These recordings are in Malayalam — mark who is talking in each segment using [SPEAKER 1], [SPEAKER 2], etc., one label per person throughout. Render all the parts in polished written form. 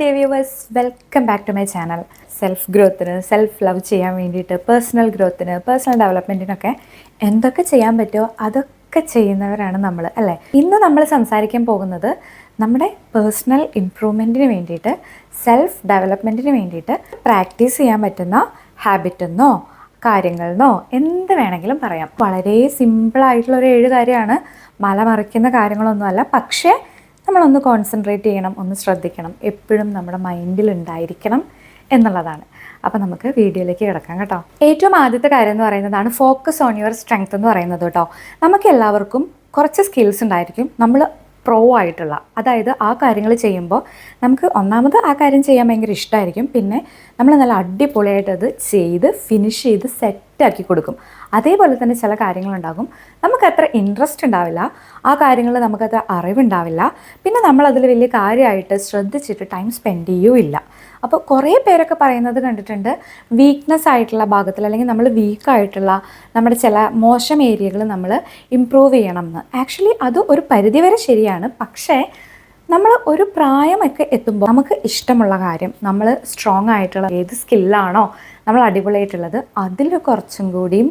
[SPEAKER 1] dear viewers, welcome back to my channel. Self ഗ്രോത്തിന് സെൽഫ് ലവ് ചെയ്യാൻ വേണ്ടിയിട്ട് പേഴ്സണൽ ഗ്രോത്തിന് പേഴ്സണൽ ഡെവലപ്മെൻറ്റിനൊക്കെ എന്തൊക്കെ ചെയ്യാൻ പറ്റുമോ അതൊക്കെ ചെയ്യുന്നവരാണ് നമ്മൾ അല്ലേ. ഇന്ന് നമ്മൾ സംസാരിക്കാൻ പോകുന്നത് നമ്മുടെ പേഴ്സണൽ ഇംപ്രൂവ്മെൻറ്റിന് വേണ്ടിയിട്ട് സെൽഫ് ഡെവലപ്മെൻറ്റിന് വേണ്ടിയിട്ട് പ്രാക്ടീസ് ചെയ്യാൻ പറ്റുന്ന ഹാബിറ്റെന്നോ കാര്യങ്ങളെന്നോ എന്ത് വേണമെങ്കിലും പറയാം. വളരെ സിമ്പിളായിട്ടുള്ള ഒരു 7 കാര്യമാണ്. മല മറിക്കുന്ന കാര്യങ്ങളൊന്നുമല്ല, പക്ഷേ നമ്മളൊന്ന് കോൺസെൻട്രേറ്റ് ചെയ്യണം, ഒന്ന് ശ്രദ്ധിക്കണം, എപ്പോഴും നമ്മുടെ മൈൻഡിൽ ഉണ്ടായിരിക്കണം എന്നുള്ളതാണ്. അപ്പോൾ നമുക്ക് വീഡിയോയിലേക്ക് കിടക്കാം കേട്ടോ. ഏറ്റവും ആദ്യത്തെ കാര്യം എന്ന് പറയുന്നതാണ് ഫോക്കസ് ഓൺ യുവർ സ്ട്രെങ്ത് എന്ന് പറയുന്നത് കേട്ടോ. നമുക്ക് എല്ലാവർക്കും കുറച്ച് സ്കിൽസ് ഉണ്ടായിരിക്കും, നമ്മൾ പ്രോ ആയിട്ടുള്ള, അതായത് ആ കാര്യങ്ങൾ ചെയ്യുമ്പോൾ നമുക്ക് ഒന്നാമത് ആ കാര്യം ചെയ്യാൻ ഭയങ്കര ഇഷ്ടമായിരിക്കും, പിന്നെ നമ്മൾ നല്ല അടിപൊളിയായിട്ട് അത് ചെയ്ത് ഫിനിഷ് ചെയ്ത് സെറ്റാക്കി കൊടുക്കും. അതേപോലെ തന്നെ ചില കാര്യങ്ങളുണ്ടാകും നമുക്കത്ര ഇൻട്രസ്റ്റ് ഉണ്ടാവില്ല, ആ കാര്യങ്ങൾ നമുക്കത്ര അറിവുണ്ടാവില്ല, പിന്നെ നമ്മളതിൽ വലിയ കാര്യമായിട്ട് ശ്രദ്ധിച്ചിട്ട് ടൈം സ്പെൻഡ് ചെയ്യുകയില്ല. അപ്പോൾ കുറേ പേരൊക്കെ പറയുന്നത് കണ്ടിട്ടുണ്ട്, വീക്ക്നെസ് ആയിട്ടുള്ള ഭാഗത്തിൽ അല്ലെങ്കിൽ നമ്മൾ വീക്കായിട്ടുള്ള നമ്മുടെ ചില മോശം ഏരിയകൾ നമ്മൾ ഇമ്പ്രൂവ് ചെയ്യണം എന്ന്. ആക്ച്വലി അത് ഒരു പരിധിവരെ ശരിയാണ്, പക്ഷേ നമ്മൾ ഒരു പ്രായമൊക്കെ എത്തുമ്പോൾ നമുക്ക് ഇഷ്ടമുള്ള കാര്യം, നമ്മൾ സ്ട്രോങ് ആയിട്ടുള്ള ഏത് സ്കില്ലാണോ നമ്മൾ അടിപൊളിയായിട്ടുള്ളത് അതിൽ കുറച്ചും കൂടിയും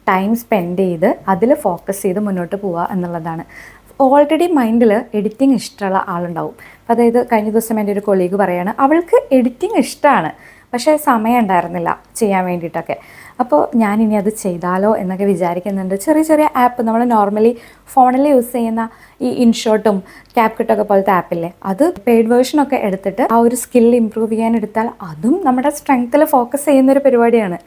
[SPEAKER 1] ടൈം സ്പെൻഡ് ചെയ്ത് അതിൽ ഫോക്കസ് ചെയ്ത് മുന്നോട്ട് പോവുക എന്നുള്ളതാണ്. ഓൾറെഡി മൈൻഡിൽ എഡിറ്റിംഗ് ഇഷ്ടമുള്ള ആളുണ്ടാവും. അപ്പോൾ അതായത് കഴിഞ്ഞ ദിവസം എൻ്റെ ഒരു കൊളീഗ് പറയാണ്, അവൾക്ക് എഡിറ്റിംഗ് ഇഷ്ടമാണ്, പക്ഷേ സമയം ഉണ്ടായിരുന്നില്ല ചെയ്യാൻ വേണ്ടിയിട്ടൊക്കെ. അപ്പോൾ ഞാനിനി അത് ചെയ്താലോ എന്നൊക്കെ വിചാരിക്കുന്നുണ്ട്. ചെറിയ ചെറിയ ആപ്പ് നമ്മൾ നോർമലി ഫോണിൽ യൂസ് ചെയ്യുന്ന ഈ ഇൻഷോട്ടും ക്യാപ്കട്ടൊക്കെ പോലത്തെ ആപ്പില്ലേ, അത് പെയ്ഡ് വേർഷനൊക്കെ എടുത്തിട്ട് ആ ഒരു സ്കിൽ ഇമ്പ്രൂവ് ചെയ്യാൻ എടുത്താൽ അതും നമ്മുടെ സ്ട്രെങ്ത്തിൽ ഫോക്കസ് ചെയ്യുന്നൊരു പരിപാടിയാണ്.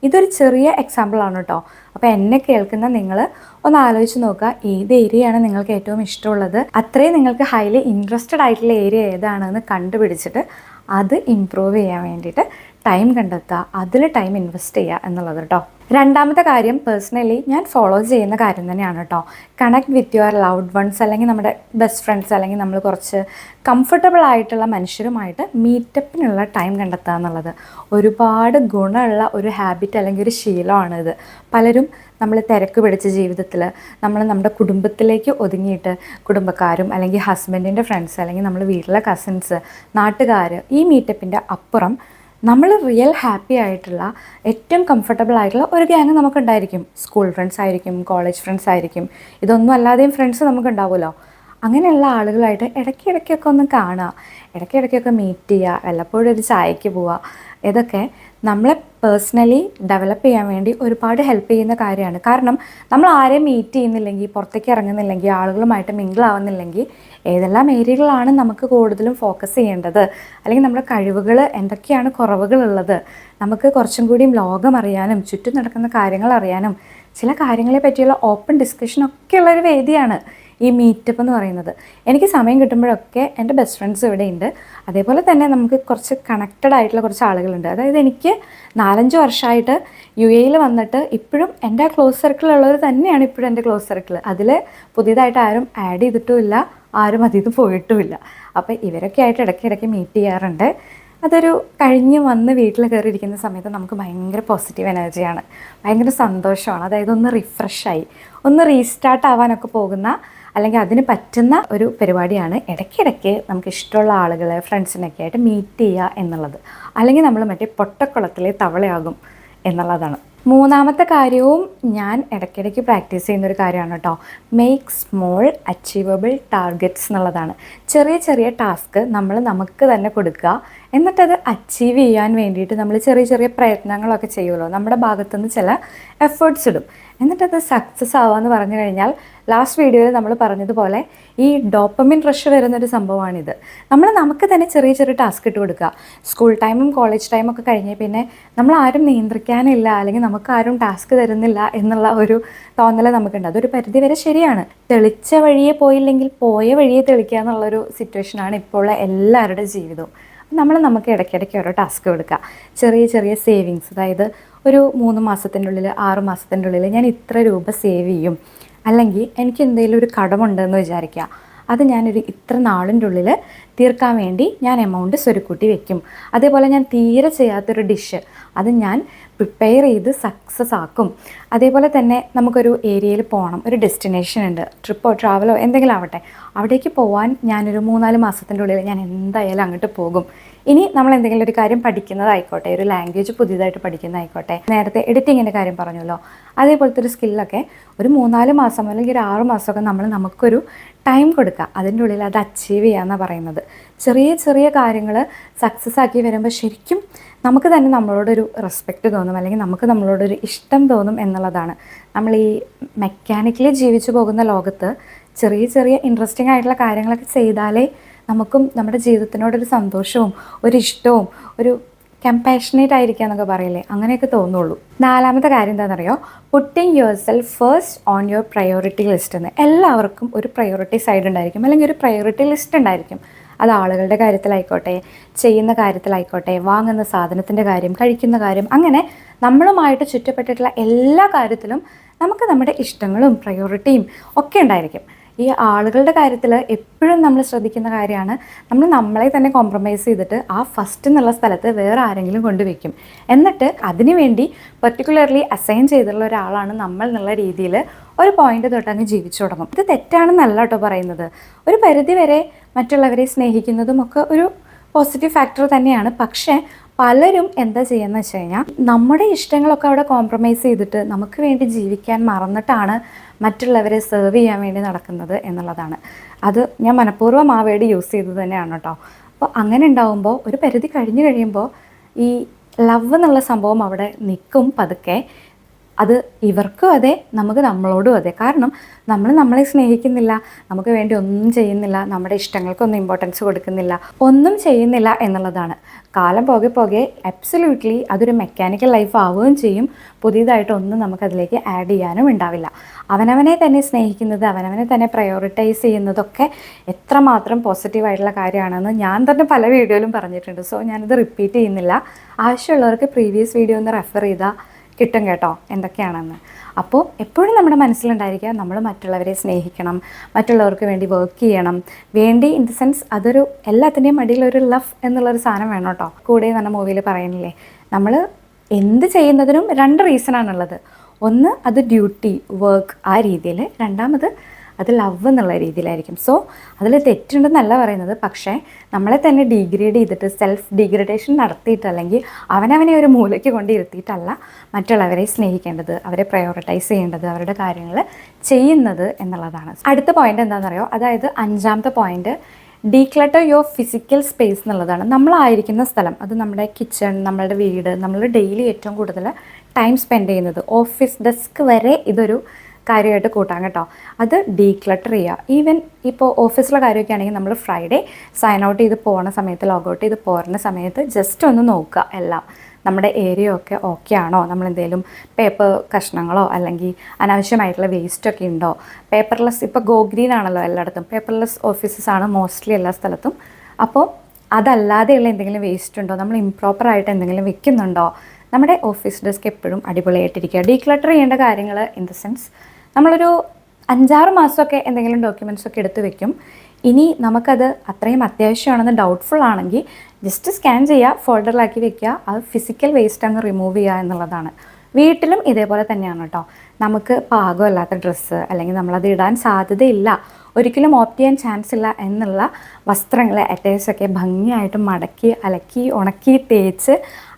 [SPEAKER 1] ഇതൊരു ചെറിയ എക്സാമ്പിളാണ് കേട്ടോ. അപ്പോൾ എന്നെ കേൾക്കുന്ന നിങ്ങൾ ഒന്ന് ആലോചിച്ച് നോക്കുക, ഏത് ഏരിയയാണ് നിങ്ങൾക്ക് ഏറ്റവും ഇഷ്ടമുള്ളത്, അത്രയും നിങ്ങൾക്ക് ഹൈലി ഇൻട്രസ്റ്റഡ് ആയിട്ടുള്ള ഏരിയ ഏതാണെന്ന് കണ്ടുപിടിച്ചിട്ട് അത് ഇമ്പ്രൂവ് ചെയ്യാൻ വേണ്ടിയിട്ട് ടൈം കണ്ടെത്തുക, അതിൽ ടൈം ഇൻവെസ്റ്റ് ചെയ്യുക എന്നുള്ളത് കേട്ടോ. രണ്ടാമത്തെ കാര്യം പേഴ്സണലി ഞാൻ ഫോളോ ചെയ്യുന്ന കാര്യം തന്നെയാണ് കേട്ടോ. Connect with your loved once, അല്ലെങ്കിൽ നമ്മുടെ ബെസ്റ്റ് ഫ്രണ്ട്സ്, അല്ലെങ്കിൽ നമ്മൾ കുറച്ച് കംഫർട്ടബിൾ ആയിട്ടുള്ള മനുഷ്യരുമായിട്ട് മീറ്റപ്പിനുള്ള ടൈം കണ്ടെത്തുക എന്നുള്ളത് ഒരുപാട് ഗുണമുള്ള ഒരു ഹാബിറ്റ് അല്ലെങ്കിൽ ഒരു ശീലമാണിത്. പലരും നമ്മൾ തിരക്ക് പിടിച്ച ജീവിതത്തിൽ നമ്മൾ നമ്മുടെ കുടുംബത്തിലേക്ക് ഒതുങ്ങിയിട്ട് കുടുംബക്കാരും അല്ലെങ്കിൽ ഹസ്ബൻഡിൻ്റെ ഫ്രണ്ട്സ് അല്ലെങ്കിൽ നമ്മൾ വീട്ടിലെ കസിൻസ്, നാട്ടുകാർ, ഈ മീറ്റപ്പിൻ്റെ അപ്പുറം നമ്മൾ റിയൽ ഹാപ്പി ആയിട്ടുള്ള ഏറ്റവും കംഫർട്ടബിൾ ആയിട്ടുള്ള ഒരു ഗ്യാങ് നമുക്കുണ്ടായിരിക്കും. സ്കൂൾ ഫ്രണ്ട്സ് ആയിരിക്കും, കോളേജ് ഫ്രണ്ട്സ് ആയിരിക്കും, ഇതൊന്നും അല്ലാതെയും ഫ്രണ്ട്സ് നമുക്കുണ്ടാവുമല്ലോ. അങ്ങനെയുള്ള ആളുകളായിട്ട് ഇടയ്ക്കിടയ്ക്കൊക്കെ ഒന്ന് കാണുക, ഇടയ്ക്കിടയ്ക്കൊക്കെ മീറ്റ് ചെയ്യുക, വല്ലപ്പോഴും ഒരു ചായയ്ക്ക് പോവുക. ഇതൊക്കെ നമ്മളെ പേഴ്സണലി ഡെവലപ്പ് ചെയ്യാൻ വേണ്ടി ഒരുപാട് ഹെൽപ്പ് ചെയ്യുന്ന കാര്യമാണ്. കാരണം നമ്മൾ ആരെയും മീറ്റ് ചെയ്യുന്നില്ലെങ്കിൽ, പുറത്തേക്ക് ഇറങ്ങുന്നില്ലെങ്കിൽ, ആളുകളുമായിട്ട് മിങ്കിളാവുന്നില്ലെങ്കിൽ ഏതെല്ലാം ഏരിയകളാണ് നമുക്ക് കൂടുതലും ഫോക്കസ് ചെയ്യേണ്ടത്, അല്ലെങ്കിൽ നമ്മുടെ കഴിവുകൾ എന്തൊക്കെയാണ് കുറവുകളുള്ളത്, നമുക്ക് കുറച്ചും കൂടിയും ലോകം അറിയാനും ചുറ്റും നടക്കുന്ന കാര്യങ്ങൾ അറിയാനും ചില കാര്യങ്ങളെ പറ്റിയുള്ള ഓപ്പൺ ഡിസ്കഷനൊക്കെ ഉള്ളൊരു വേദിയാണ് ഈ മീറ്റപ്പ് എന്ന് പറയുന്നത്. എനിക്ക് സമയം കിട്ടുമ്പോഴൊക്കെ എൻ്റെ ബെസ്റ്റ് ഫ്രണ്ട്സ് ഇവിടെ ഉണ്ട്. അതേപോലെ തന്നെ നമുക്ക് കുറച്ച് കണക്റ്റഡ് ആയിട്ടുള്ള കുറച്ച് ആളുകളുണ്ട്. അതായത് എനിക്ക് 4-5 വർഷമായിട്ട് UAE വന്നിട്ട് ഇപ്പോഴും എൻ്റെ ക്ലോസ് സർക്കിളുള്ളവർ തന്നെയാണ് ഇപ്പോഴും എൻ്റെ ക്ലോസ് സർക്കിൾ. അതിൽ പുതിയതായിട്ട് ആരും ആഡ് ചെയ്തിട്ടുമില്ല, ആരും അതിൽ നിന്ന് പോയിട്ടുമില്ല. അപ്പോൾ ഇവരൊക്കെ ആയിട്ട് ഇടയ്ക്കിടയ്ക്ക് മീറ്റ് ചെയ്യാറുണ്ട്. അതൊരു കഴിഞ്ഞ് വന്ന് വീട്ടിൽ കയറിയിരിക്കുന്ന സമയത്ത് നമുക്ക് ഭയങ്കര പോസിറ്റീവ് എനർജിയാണ്, ഭയങ്കര സന്തോഷമാണ്. അതായത് ഒന്ന് റിഫ്രഷായി ഒന്ന് റീസ്റ്റാർട്ട് ആവാനൊക്കെ പോകുന്ന അല്ലെങ്കിൽ അതിന് പറ്റുന്ന ഒരു പരിപാടിയാണ് ഇടയ്ക്കിടയ്ക്ക് നമുക്ക് ഇഷ്ടമുള്ള ആളുകളെ ഫ്രണ്ട്സിനൊക്കെ ആയിട്ട് മീറ്റ് ചെയ്യുക എന്നുള്ളത്. അല്ലെങ്കിൽ നമ്മൾ മറ്റേ പൊട്ടക്കുളത്തിലെ തവളയാകും എന്നുള്ളതാണ്. മൂന്നാമത്തെ കാര്യവും ഞാൻ ഇടയ്ക്കിടയ്ക്ക് പ്രാക്ടീസ് ചെയ്യുന്നൊരു കാര്യമാണ് കേട്ടോ. മേക്ക് സ്മോൾ അച്ചീവബിൾ ടാർഗറ്റ്സ് എന്നുള്ളതാണ്. ചെറിയ ചെറിയ ടാസ്ക് നമ്മൾ നമുക്ക് തന്നെ കൊടുക്കുക, എന്നിട്ടത് അച്ചീവ് ചെയ്യാൻ വേണ്ടിയിട്ട് നമ്മൾ ചെറിയ ചെറിയ പ്രയത്നങ്ങളൊക്കെ ചെയ്യുമല്ലോ, നമ്മുടെ ഭാഗത്തുനിന്ന് ചില എഫേർട്സ് ഇടും, എന്നിട്ടത് സക്സസ് ആവാമെന്ന് പറഞ്ഞു കഴിഞ്ഞാൽ ലാസ്റ്റ് വീഡിയോയിൽ നമ്മൾ പറഞ്ഞതുപോലെ ഈ ഡോപ്പമിൻ റഷ് വരുന്നൊരു സംഭവമാണിത്. നമ്മൾ നമുക്ക് തന്നെ ചെറിയ ചെറിയ ടാസ്ക് ഇട്ട് കൊടുക്കുക. സ്കൂൾ ടൈമും കോളേജ് ടൈമൊക്കെ കഴിഞ്ഞ് പിന്നെ നമ്മൾ ആരും നിയന്ത്രിക്കാനില്ല, അല്ലെങ്കിൽ നമുക്ക് ആരും ടാസ്ക് തരുന്നില്ല എന്നുള്ള ഒരു തോന്നൽ നമുക്കുണ്ട്. അതൊരു പരിധി വരെ ശരിയാണ്. തെളിച്ച വഴിയെ പോയില്ലെങ്കിൽ പോയ വഴിയെ തെളിക്കുക എന്നുള്ളൊരു സിറ്റുവേഷനാണ് ഇപ്പോൾ എല്ലാവരുടെ ജീവിതവും. നമുക്ക് ഇടയ്ക്കിടയ്ക്ക് ഓരോ ടാസ്ക് കൊടുക്കുക. ചെറിയ ചെറിയ സേവിങ്സ്, അതായത് ഒരു 3 മാസത്തിൻ്റെ ഉള്ളിൽ 6 മാസത്തിൻ്റെ ഉള്ളിൽ ഞാൻ ഇത്ര രൂപ സേവ് ചെയ്യും, അല്ലെങ്കിൽ എനിക്ക് എന്തെങ്കിലും ഒരു കടമുണ്ടെന്ന് വിചാരിക്കുക, അത് ഞാനൊരു ഇത്ര നാളിൻ്റെ ഉള്ളിൽ തീർക്കാൻ വേണ്ടി ഞാൻ എമൗണ്ട് സ്വരുക്കൂട്ടി വെക്കും. അതേപോലെ ഞാൻ തീരെ ചെയ്യാത്തൊരു ഡിഷ് അത് ഞാൻ പ്രിപ്പയർ ചെയ്ത് സക്സസ് ആക്കും. അതേപോലെ തന്നെ നമുക്കൊരു ഏരിയയിൽ പോകണം, ഒരു ഡെസ്റ്റിനേഷൻ ഉണ്ട്, ട്രിപ്പോ ട്രാവലോ എന്തെങ്കിലും ആവട്ടെ, അവിടേക്ക് പോകാൻ ഞാനൊരു 3-4 മാസത്തിൻ്റെ ഉള്ളിൽ ഞാൻ എന്തായാലും അങ്ങോട്ട് പോകും. ഇനി നമ്മൾ എന്തെങ്കിലും ഒരു കാര്യം പഠിക്കുന്നതായിക്കോട്ടെ, ഒരു ലാംഗ്വേജ് പുതിയതായിട്ട് പഠിക്കുന്നതായിക്കോട്ടെ, നേരത്തെ എഡിറ്റിങ്ങിൻ്റെ കാര്യം പറഞ്ഞല്ലോ, അതേപോലത്തെ ഒരു സ്കില്ലൊക്കെ ഒരു 3-4 മാസം അല്ലെങ്കിൽ ഒരു 6 മാസമൊക്കെ നമുക്കൊരു ടൈം കൊടുക്കുക, അതിൻ്റെ ഉള്ളിൽ അത് അച്ചീവ് ചെയ്യാമെന്നാണ് പറയുന്നത്. ചെറിയ ചെറിയ കാര്യങ്ങൾ സക്സസ് ആക്കി വരുമ്പോൾ ശരിക്കും നമുക്ക് തന്നെ നമ്മളോടൊരു റെസ്പെക്റ്റ് തോന്നും, അല്ലെങ്കിൽ നമുക്ക് നമ്മളോടൊരു ഇഷ്ടം തോന്നും എന്നുള്ളതാണ്. നമ്മൾ ഈ മെക്കാനിക്കലി ജീവിച്ചു പോകുന്ന ലോകത്ത് ചെറിയ ചെറിയ ഇൻട്രസ്റ്റിംഗ് ആയിട്ടുള്ള കാര്യങ്ങളൊക്കെ ചെയ്താലേ നമുക്കും നമ്മുടെ ജീവിതത്തിനോടൊരു സന്തോഷവും ഒരു ഇഷ്ടവും ഒരു കമ്പാഷനേറ്റ് ആയിരിക്കുക എന്നൊക്കെ പറയില്ലേ, അങ്ങനെയൊക്കെ തോന്നുള്ളൂ. 4ാമത്തെ കാര്യം എന്താണെന്നറിയോ? Putting yourself first on your priority list എന്ന്. എല്ലാവർക്കും ഒരു പ്രയോറിറ്റി സൈഡ് ഉണ്ടായിരിക്കും, അല്ലെങ്കിൽ ഒരു പ്രയോറിറ്റി ലിസ്റ്റ് ഉണ്ടായിരിക്കും. അത് ആളുകളുടെ കാര്യത്തിലായിക്കോട്ടെ, ചെയ്യുന്ന കാര്യത്തിലായിക്കോട്ടെ, വാങ്ങുന്ന സാധനത്തിൻ്റെ കാര്യം, കഴിക്കുന്ന കാര്യം, അങ്ങനെ നമ്മളുമായിട്ട് ചുറ്റപ്പെട്ടിട്ടുള്ള എല്ലാ കാര്യത്തിലും നമുക്ക് നമ്മുടെ ഇഷ്ടങ്ങളും പ്രയോറിറ്റിയും ഒക്കെ ഉണ്ടായിരിക്കും. ഈ ആളുകളുടെ കാര്യത്തിൽ എപ്പോഴും നമ്മൾ ശ്രദ്ധിക്കുന്ന കാര്യമാണ്, നമ്മൾ നമ്മളെ തന്നെ കോംപ്രമൈസ് ചെയ്തിട്ട് ആ ഫസ്റ്റ് എന്നുള്ള സ്ഥലത്ത് വേറെ ആരെങ്കിലും കൊണ്ടുവയ്ക്കും. എന്നിട്ട് അതിനു വേണ്ടി പെർട്ടിക്കുലർലി അസൈൻ ചെയ്തിട്ടുള്ള ഒരാളാണ് നമ്മൾ എന്നുള്ള രീതിയിൽ ഒരു പോയിന്റ് തൊട്ടങ്ങ് ജീവിച്ചു തുടങ്ങും. ഇത് തെറ്റാണെന്നല്ല കേട്ടോ പറയുന്നത്. ഒരു പരിധി വരെ മറ്റുള്ളവരെ സ്നേഹിക്കുന്നതും ഒക്കെ ഒരു പോസിറ്റീവ് ഫാക്ടർ തന്നെയാണ്. പക്ഷേ പലരും എന്താ ചെയ്യുന്നത് വെച്ച് കഴിഞ്ഞാൽ, നമ്മുടെ ഇഷ്ടങ്ങളൊക്കെ അവിടെ കോംപ്രമൈസ് ചെയ്തിട്ട് നമുക്ക് വേണ്ടി ജീവിക്കാൻ മറന്നിട്ടാണ് മറ്റുള്ളവരെ സെർവ് ചെയ്യാൻ വേണ്ടി നടക്കുന്നത് എന്നുള്ളതാണ്. അത് ഞാൻ മനഃപൂർവ്വം ആ വേർഡ് യൂസ് ചെയ്തത് തന്നെയാണ് കേട്ടോ. അപ്പോൾ അങ്ങനെ ഉണ്ടാവുമ്പോൾ ഒരു പരിധി കഴിഞ്ഞ് കഴിയുമ്പോൾ ഈ ലവ് എന്നുള്ള സംഭവം അവിടെ നിൽക്കും പതുക്കെ. അത് ഇവർക്കും അതെ, നമുക്ക് നമ്മളോടും അതെ. കാരണം നമ്മൾ നമ്മളെ സ്നേഹിക്കുന്നില്ല, നമുക്ക് വേണ്ടി ഒന്നും ചെയ്യുന്നില്ല, നമ്മുടെ ഇഷ്ടങ്ങൾക്കൊന്നും ഇമ്പോർട്ടൻസ് കൊടുക്കുന്നില്ല, ഒന്നും ചെയ്യുന്നില്ല എന്നുള്ളതാണ്. കാലം പോകെ പോകെ അബ്സല്യൂട്ട്ലി അതൊരു മെക്കാനിക്കൽ ലൈഫ് ആവുകയും ചെയ്യും. പുതിയതായിട്ടൊന്നും നമുക്കതിലേക്ക് ആഡ് ചെയ്യാനും ഉണ്ടാവില്ല. അവനവനെ തന്നെ സ്നേഹിക്കുന്നത്, അവനവനെ തന്നെ പ്രയോറിറ്റൈസ് ചെയ്യുന്നതൊക്കെ എത്രമാത്രം പോസിറ്റീവായിട്ടുള്ള കാര്യമാണെന്ന് ഞാൻ തന്നെ പല വീഡിയോയിലും പറഞ്ഞിട്ടുണ്ട്. സോ ഞാനിത് റിപ്പീറ്റ് ചെയ്യുന്നില്ല. ആവശ്യമുള്ളവർക്ക് പ്രീവിയസ് വീഡിയോ ഒന്ന് റെഫർ ചെയ്താൽ കിട്ടും കേട്ടോ എന്തൊക്കെയാണെന്ന്. അപ്പോൾ എപ്പോഴും നമ്മുടെ മനസ്സിലുണ്ടായിരിക്കുക, നമ്മൾ മറ്റുള്ളവരെ സ്നേഹിക്കണം, മറ്റുള്ളവർക്ക് വേണ്ടി വർക്ക് ചെയ്യണം. വേണ്ടി ഇൻ ദ സെൻസ് അതൊരു എല്ലാത്തിൻ്റെയും അടിയിലൊരു ലവ് എന്നുള്ളൊരു സാധനം വേണം കേട്ടോ. കൂടെ നല്ല മൂവിയിൽ പറയുന്നില്ലേ, നമ്മൾ എന്ത് ചെയ്യുന്നതിനും 2 റീസണാണുള്ളത്. ഒന്ന് അത് ഡ്യൂട്ടി വർക്ക് ആ രീതിയിൽ, രണ്ടാമത് അത് ലവ് എന്നുള്ള രീതിയിലായിരിക്കും. സോ അതിൽ തെറ്റുണ്ടെന്നല്ല പറയുന്നത്, പക്ഷേ നമ്മളെ തന്നെ ഡീഗ്രേഡ് ചെയ്തിട്ട് സെൽഫ് ഡീഗ്രഡേഷൻ നടത്തിയിട്ട്, അല്ലെങ്കിൽ അവനവനെ ഒരു മൂലയ്ക്ക് കൊണ്ട് ഇരുത്തിയിട്ടല്ല മറ്റുള്ളവരെ സ്നേഹിക്കേണ്ടത്, അവരെ പ്രയോറിറ്റൈസ് ചെയ്യേണ്ടത്, അവരുടെ കാര്യങ്ങൾ ചെയ്യുന്നത് എന്നുള്ളതാണ്. അടുത്ത പോയിന്റ് എന്താണെന്നറിയോ? അതായത് 5ാമത്തെ point, declutter your physical space എന്നുള്ളതാണ്. നമ്മളായിരിക്കുന്ന സ്ഥലം, അത് നമ്മുടെ കിച്ചൺ, നമ്മളുടെ വീട്, നമ്മൾ ഡെയിലി ഏറ്റവും കൂടുതൽ ടൈം സ്പെൻഡ് ചെയ്യുന്നത്, ഓഫീസ് ഡെസ്ക് വരെ ഇതൊരു കാര്യമായിട്ട് കൂട്ടാം കേട്ടോ. അത് ഡീക്ലട്ടർ ചെയ്യുക. ഈവൻ ഇപ്പോൾ ഓഫീസിലെ കാര്യമൊക്കെ ആണെങ്കിൽ നമ്മൾ ഫ്രൈഡേ സൈൻ ഔട്ട് ചെയ്ത് പോകുന്ന സമയത്ത്, ലോഗ് ഔട്ട് ചെയ്ത് പോകുന്ന സമയത്ത് ജസ്റ്റ് ഒന്ന് നോക്കുക എല്ലാം നമ്മുടെ ഏരിയ ഒക്കെ ഓക്കെ ആണോ, നമ്മളെന്തെങ്കിലും പേപ്പർ കഷ്ണങ്ങളോ അല്ലെങ്കിൽ അനാവശ്യമായിട്ടുള്ള വേസ്റ്റൊക്കെ ഉണ്ടോ. പേപ്പർലെസ്, ഇപ്പോൾ ഗോ ഗ്രീൻ ആണല്ലോ എല്ലായിടത്തും, പേപ്പർലെസ് ഓഫീസസ് ആണ് മോസ്റ്റ്ലി എല്ലാ സ്ഥലത്തും. അപ്പോൾ അതല്ലാതെയുള്ള എന്തെങ്കിലും വേസ്റ്റ് ഉണ്ടോ, നമ്മൾ ഇംപ്രോപ്പറായിട്ട് എന്തെങ്കിലും വെക്കുന്നുണ്ടോ. നമ്മുടെ ഓഫീസ് ഡെസ്ക് എപ്പോഴും അടിപൊളിയായിട്ടിരിക്കുക. ഡീക്ലട്ടർ ചെയ്യേണ്ട കാര്യങ്ങൾ ഇൻ ദ സെൻസ്, നമ്മളൊരു 5-6 മാസമൊക്കെ എന്തെങ്കിലും ഡോക്യുമെൻറ്റ്സൊക്കെ എടുത്ത് വെക്കും. ഇനി നമുക്കത് അത്രയും അത്യാവശ്യമാണെന്ന് ഡൗട്ട്ഫുൾ ആണെങ്കിൽ ജസ്റ്റ് സ്കാൻ ചെയ്യുക, ഫോൾഡറിലാക്കി വെക്കുക, അത് ഫിസിക്കൽ വേസ്റ്റ് അങ്ങ് റിമൂവ് ചെയ്യുക എന്നുള്ളതാണ്. വീട്ടിലും ഇതേപോലെ തന്നെയാണ് കേട്ടോ. നമുക്ക് പാകമല്ലാത്ത ഡ്രസ്സ്, അല്ലെങ്കിൽ നമ്മളത് ഇടാൻ സാധ്യതയില്ല, ഒരിക്കലും ഓപ്റ്റ് ചെയ്യാൻ ചാൻസ് ഇല്ല എന്നുള്ള വസ്ത്രങ്ങൾ, അറ്റയേഴ്സൊക്കെ ഭംഗിയായിട്ട് മടക്കി അലക്കി ഉണക്കി തേച്ച്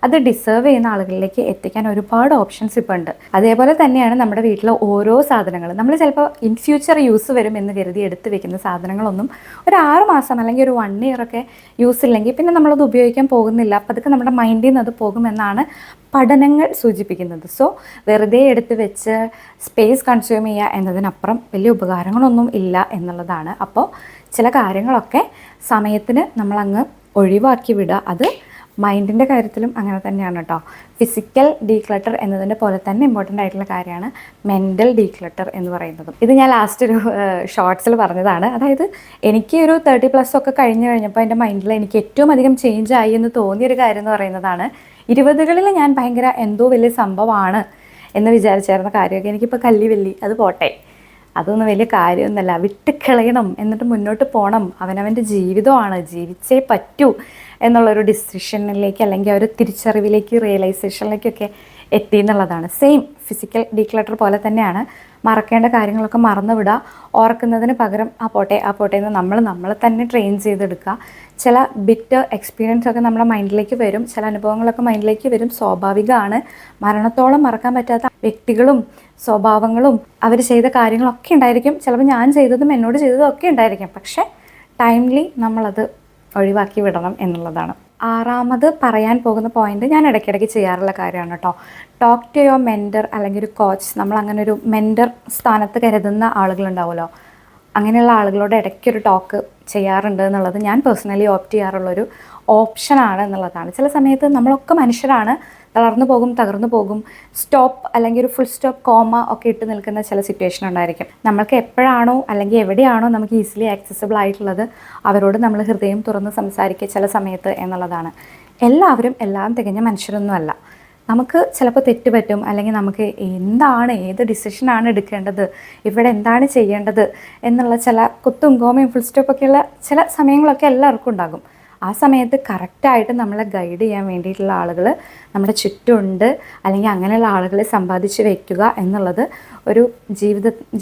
[SPEAKER 1] അത് ഡിസേർവ് ചെയ്യുന്ന ആളുകളിലേക്ക് എത്തിക്കാൻ ഒരുപാട് ഓപ്ഷൻസ് ഇപ്പോൾ ഉണ്ട്. അതേപോലെ തന്നെയാണ് നമ്മുടെ വീട്ടിലെ ഓരോ സാധനങ്ങൾ. നമ്മൾ ചിലപ്പോൾ ഇൻ ഫ്യൂച്ചർ യൂസ് വരും എന്ന് കരുതി എടുത്ത് വെക്കുന്ന സാധനങ്ങളൊന്നും ഒരു 6 മാസം അല്ലെങ്കിൽ ഒരു 1 ഇയർ ഒക്കെ യൂസ് ഇല്ലെങ്കിൽ പിന്നെ നമ്മളത് ഉപയോഗിക്കാൻ പോകുന്നില്ല. അപ്പോൾ അതൊക്കെ നമ്മുടെ മൈൻഡിൽ നിന്ന് അത് പോകുമെന്നാണ് പഠനങ്ങൾ സൂചിപ്പിക്കുന്നത്. സോ വെറുതെ എടുത്ത് വെച്ച് സ്പേസ് കൺസ്യൂം ചെയ്യുക എന്നതിനപ്പുറം വലിയ ഉപകാരങ്ങളൊന്നും ഇല്ല എന്നുള്ളതാണ്. അപ്പോൾ ചില കാര്യങ്ങളൊക്കെ സമയത്തിന് നമ്മളങ്ങ് ഒഴിവാക്കി വിടുക. അത് മൈൻഡിൻ്റെ കാര്യത്തിലും അങ്ങനെ തന്നെയാണ് കേട്ടോ. ഫിസിക്കൽ ഡീക്ലട്ടർ എന്നതിൻ്റെ പോലെ തന്നെ ഇമ്പോർട്ടൻ്റ് ആയിട്ടുള്ള കാര്യമാണ് മെൻ്റൽ ഡീക്ലട്ടർ എന്ന് പറയുന്നതും. ഇത് ഞാൻ ലാസ്റ്റ് ഒരു ഷോർട്സിൽ പറഞ്ഞതാണ്. അതായത് എനിക്ക് ഒരു 30+ ഒക്കെ കഴിഞ്ഞപ്പോൾ എൻ്റെ മൈൻഡിൽ എനിക്ക് ഏറ്റവും അധികം ചേഞ്ച് ആയി എന്ന് തോന്നിയൊരു കാര്യം എന്ന് പറയുന്നതാണ്, 20കളിൽ ഞാൻ ഭയങ്കര എന്തോ വലിയ സംഭവമാണ് എന്ന് വിചാരിച്ചായിരുന്ന കാര്യമൊക്കെ എനിക്കിപ്പോൾ കല്ലി അത് പോട്ടെ, അതൊന്നും വലിയ കാര്യമൊന്നുമല്ല, വിട്ടുകളയണം, എന്നിട്ട് മുന്നോട്ട് പോകണം, അവനവൻ്റെ ജീവിതമാണ്, ജീവിച്ചേ പറ്റൂ എന്നുള്ളൊരു ഡിസിഷനിലേക്ക് അല്ലെങ്കിൽ ഒരു തിരിച്ചറിവിലേക്ക്, റിയലൈസേഷനിലേക്കൊക്കെ എത്തി എന്നുള്ളതാണ്. സെയിം ഫിസിക്കൽ ഡീക്ലട്ടർ പോലെ തന്നെയാണ് മറക്കേണ്ട കാര്യങ്ങളൊക്കെ മറന്നു വിടുക, ഓർക്കുന്നതിന് പകരം ആ പോട്ടെ എന്ന് നമ്മളെ തന്നെ ട്രെയിൻ ചെയ്തെടുക്കുക. ചില ബിറ്റർ എക്സ്പീരിയൻസ് ഒക്കെ നമ്മുടെ മൈൻഡിലേക്ക് വരും, ചില അനുഭവങ്ങളൊക്കെ മൈൻഡിലേക്ക് വരും, സ്വാഭാവികമാണ്. മരണത്തോളം മറക്കാൻ പറ്റാത്ത വ്യക്തികളും സ്വഭാവങ്ങളും അവർ ചെയ്ത കാര്യങ്ങളൊക്കെ ഉണ്ടായിരിക്കും. ചിലപ്പോൾ ഞാൻ ചെയ്തതും എന്നോട് ചെയ്തതും ഒക്കെ ഉണ്ടായിരിക്കും. പക്ഷേ ടൈംലി നമ്മളത് ഒഴിവാക്കി വിടണം എന്നുള്ളതാണ്. ആറാമത് പറയാൻ പോകുന്ന പോയിന്റ് ഞാൻ ഇടയ്ക്കിടയ്ക്ക് ചെയ്യാറുള്ള കാര്യമാണ് കേട്ടോ. ടോക്ക് ടു യുവർ മെൻറ്റർ അല്ലെങ്കിൽ ഒരു കോച്ച്. നമ്മൾ അങ്ങനെ ഒരു മെൻറ്റർ സ്ഥാനത്ത് കരുതുന്ന ആളുകളുണ്ടാവുമല്ലോ, അങ്ങനെയുള്ള ആളുകളോട് ഇടയ്ക്കൊരു ടോക്ക് ചെയ്യാറുണ്ട് എന്നുള്ളത് ഞാൻ പേഴ്സണലി ഓപ്റ്റ് ചെയ്യാറുള്ളൊരു ഓപ്ഷനാണ് എന്നുള്ളതാണ്. ചില സമയത്ത് നമ്മളൊക്കെ മനുഷ്യരാണ്, തളർന്നു പോകും, തകർന്നു പോകും, സ്റ്റോപ്പ് അല്ലെങ്കിൽ ഒരു ഫുൾ സ്റ്റോപ്പ്, കോമ ഒക്കെ ഇട്ട് നിൽക്കുന്ന ചില സിറ്റുവേഷൻ ഉണ്ടായിരിക്കും. നമ്മൾക്ക് എപ്പോഴാണോ അല്ലെങ്കിൽ എവിടെയാണോ നമുക്ക് ഈസിലി ആക്സസിബിൾ ആയിട്ടുള്ളത് അവരോട് നമ്മൾ ഹൃദയം തുറന്ന് സംസാരിക്കുക ചില സമയത്ത് എന്നുള്ളതാണ്. എല്ലാവരും എല്ലാം തികഞ്ഞ മനുഷ്യരൊന്നുമല്ല. നമുക്ക് ചിലപ്പോൾ തെറ്റ് പറ്റും, അല്ലെങ്കിൽ നമുക്ക് ഏത് ഡിസിഷനാണ് എടുക്കേണ്ടത്, ഇവിടെ എന്താണ് ചെയ്യേണ്ടത് എന്നുള്ള ചില കുത്തും കോമയും ഫുൾ സ്റ്റോപ്പൊക്കെയുള്ള ചില സമയങ്ങളൊക്കെ എല്ലാവർക്കും ഉണ്ടാകും. ആ സമയത്ത് കറക്റ്റായിട്ട് നമ്മളെ ഗൈഡ് ചെയ്യാൻ വേണ്ടിയിട്ടുള്ള ആളുകൾ നമ്മുടെ ചുറ്റുമുണ്ട്, അല്ലെങ്കിൽ അങ്ങനെയുള്ള ആളുകളെ സമ്പാദിച്ച് വയ്ക്കുക എന്നുള്ളത് ഒരു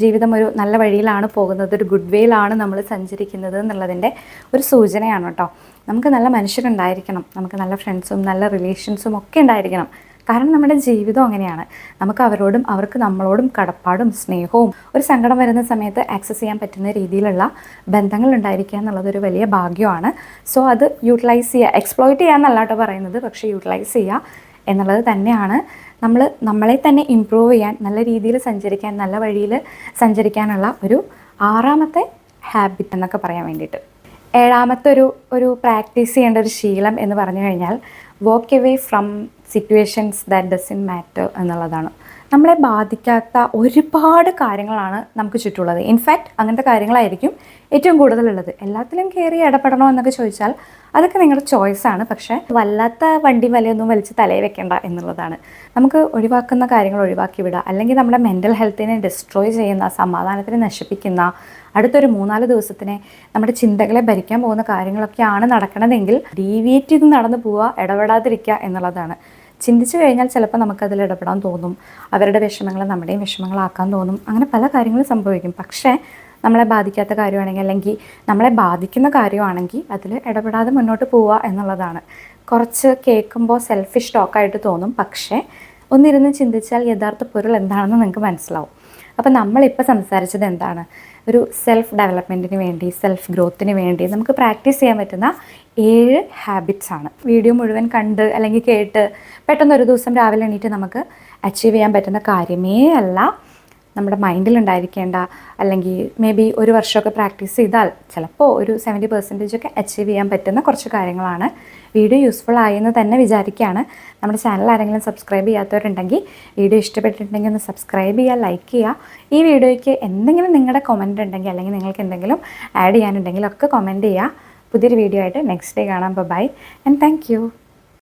[SPEAKER 1] ജീവിതം ഒരു നല്ല വഴിയിലാണ് പോകുന്നത്, ഒരു ഗുഡ് വേയിലാണ് നമ്മൾ സഞ്ചരിക്കുന്നത് എന്നുള്ളതിൻ്റെ ഒരു സൂചനയാണ് കേട്ടോ. നമുക്ക് നല്ല മനുഷ്യരുണ്ടായിരിക്കണം, നമുക്ക് നല്ല ഫ്രണ്ട്സും നല്ല റിലേഷൻസും ഒക്കെ ഉണ്ടായിരിക്കണം. കാരണം നമ്മുടെ ജീവിതം അങ്ങനെയാണ്. നമുക്ക് അവരോടും അവർക്ക് നമ്മളോടും കടപ്പാടും സ്നേഹവും ഒരു സങ്കടം വരുന്ന സമയത്ത് ആക്സസ് ചെയ്യാൻ പറ്റുന്ന രീതിയിലുള്ള ബന്ധങ്ങൾ ഉണ്ടായിരിക്കുക എന്നുള്ളതൊരു വലിയ ഭാഗ്യമാണ്. സോ അത് യൂട്ടിലൈസ് ചെയ്യുക, എക്സ്പ്ലോയിറ്റ് ചെയ്യാമെന്നല്ല കേട്ടോ പറയുന്നത്, പക്ഷേ യൂട്ടിലൈസ് ചെയ്യുക എന്നുള്ളത് തന്നെയാണ് നമ്മളെ തന്നെ ഇമ്പ്രൂവ് ചെയ്യാൻ, നല്ല രീതിയിൽ സഞ്ചരിക്കാൻ, നല്ല വഴിയിൽ സഞ്ചരിക്കാനുള്ള ഒരു ആറാമത്തെ ഹാബിറ്റ് എന്നൊക്കെ പറയാൻ വേണ്ടിയിട്ട്. ഏഴാമത്തെ ഒരു പ്രാക്ടീസ് ചെയ്യേണ്ട ഒരു ശീലം എന്ന് പറഞ്ഞു കഴിഞ്ഞാൽ walk away from situations that doesn't matter എന്നുള്ളതാണ്. നമ്മളെ ബാധിക്കാത്ത ഒരുപാട് കാര്യങ്ങളാണ് നമുക്ക് ചുറ്റുമുള്ളത്. ഇൻഫാക്റ്റ് അങ്ങനത്തെ കാര്യങ്ങളായിരിക്കും ഏറ്റവും കൂടുതലുള്ളത്. എല്ലാത്തിലും കയറി ഇടപെടണോ എന്നൊക്കെ ചോദിച്ചാൽ അതൊക്കെ നിങ്ങളുടെ ചോയ്സാണ്. പക്ഷേ വല്ലാത്ത വണ്ടി വലയൊന്നും വലിച്ച് തലയിൽ വെക്കേണ്ട എന്നുള്ളതാണ്. നമുക്ക് ഒഴിവാക്കുന്ന കാര്യങ്ങൾ ഒഴിവാക്കി വിടുക, അല്ലെങ്കിൽ നമ്മുടെ മെൻ്റൽ ഹെൽത്തിനെ ഡിസ്ട്രോയ് ചെയ്യുന്ന, സമാധാനത്തിനെ നശിപ്പിക്കുന്ന, അടുത്തൊരു 3-4 ദിവസത്തിനെ നമ്മുടെ ചിന്തകളെ ഭരിക്കാൻ പോകുന്ന കാര്യങ്ങളൊക്കെയാണ് നടക്കണതെങ്കിൽ ഡീവിയേറ്റ് ചെയ്ത് നടന്നു പോവുക, ഇടപെടാതിരിക്കുക എന്നുള്ളതാണ്. ചിന്തിച്ചു കഴിഞ്ഞാൽ ചിലപ്പോൾ നമുക്കതിൽ ഇടപെടാൻ തോന്നും, അവരുടെ വിഷമങ്ങൾ നമ്മുടെയും വിഷമങ്ങളാക്കാൻ തോന്നും, അങ്ങനെ പല കാര്യങ്ങളും സംഭവിക്കും. പക്ഷേ നമ്മളെ ബാധിക്കാത്ത കാര്യമാണെങ്കിൽ, അല്ലെങ്കിൽ നമ്മളെ ബാധിക്കുന്ന കാര്യമാണെങ്കിൽ അതിൽ ഇടപെടാതെ മുന്നോട്ട് പോവുക എന്നുള്ളതാണ്. കുറച്ച് കേൾക്കുമ്പോൾ സെൽഫിഷ് ടോക്കായിട്ട് തോന്നും, പക്ഷേ ഒന്നിരുന്ന് ചിന്തിച്ചാൽ യഥാർത്ഥ പൊരുൾ എന്താണെന്ന് നിങ്ങൾക്ക് മനസ്സിലാവും. അപ്പോൾ നമ്മളിപ്പോൾ സംസാരിച്ചത് എന്താണ്? ഒരു സെൽഫ് ഡെവലപ്മെൻറ്റിന് വേണ്ടി, സെൽഫ് ഗ്രോത്തിന് വേണ്ടി നമുക്ക് പ്രാക്ടീസ് ചെയ്യാൻ പറ്റുന്ന 7 ഹാബിറ്റ്സ് ആണ്. വീഡിയോ മുഴുവൻ കണ്ട് അല്ലെങ്കിൽ കേട്ട് പെട്ടെന്നൊരു ദിവസം രാവിലെ എണീറ്റ് നമുക്ക് അച്ചീവ് ചെയ്യാൻ പറ്റുന്ന കാര്യമേ അല്ല. നമ്മുടെ മൈൻഡിലുണ്ടായിരിക്കേണ്ട, അല്ലെങ്കിൽ മേ ബി ഒരു വർഷമൊക്കെ പ്രാക്ടീസ് ചെയ്താൽ ചിലപ്പോൾ ഒരു 70% ഒക്കെ അച്ചീവ് ചെയ്യാൻ പറ്റുന്ന കുറച്ച് കാര്യങ്ങളാണ്. വീഡിയോ യൂസ്ഫുൾ ആയെന്ന് തന്നെ വിചാരിക്കുകയാണ്. നമ്മുടെ ചാനൽ ആരെങ്കിലും സബ്സ്ക്രൈബ് ചെയ്യാത്തവരുണ്ടെങ്കിൽ, വീഡിയോ ഇഷ്ടപ്പെട്ടിട്ടുണ്ടെങ്കിൽ ഒന്ന് സബ്സ്ക്രൈബ് ചെയ്യുക, ലൈക്ക് ചെയ്യുക. ഈ വീഡിയോയ്ക്ക് എന്തെങ്കിലും നിങ്ങളുടെ കമൻറ്റ് ഉണ്ടെങ്കിൽ, അല്ലെങ്കിൽ നിങ്ങൾക്ക് എന്തെങ്കിലും ആഡ് ചെയ്യാനുണ്ടെങ്കിൽ ഒക്കെ കമൻറ്റ് ചെയ്യുക. പുതിയൊരു വീഡിയോ ആയിട്ട് നെക്സ്റ്റ് ഡേ കാണാം. Bye and thank U.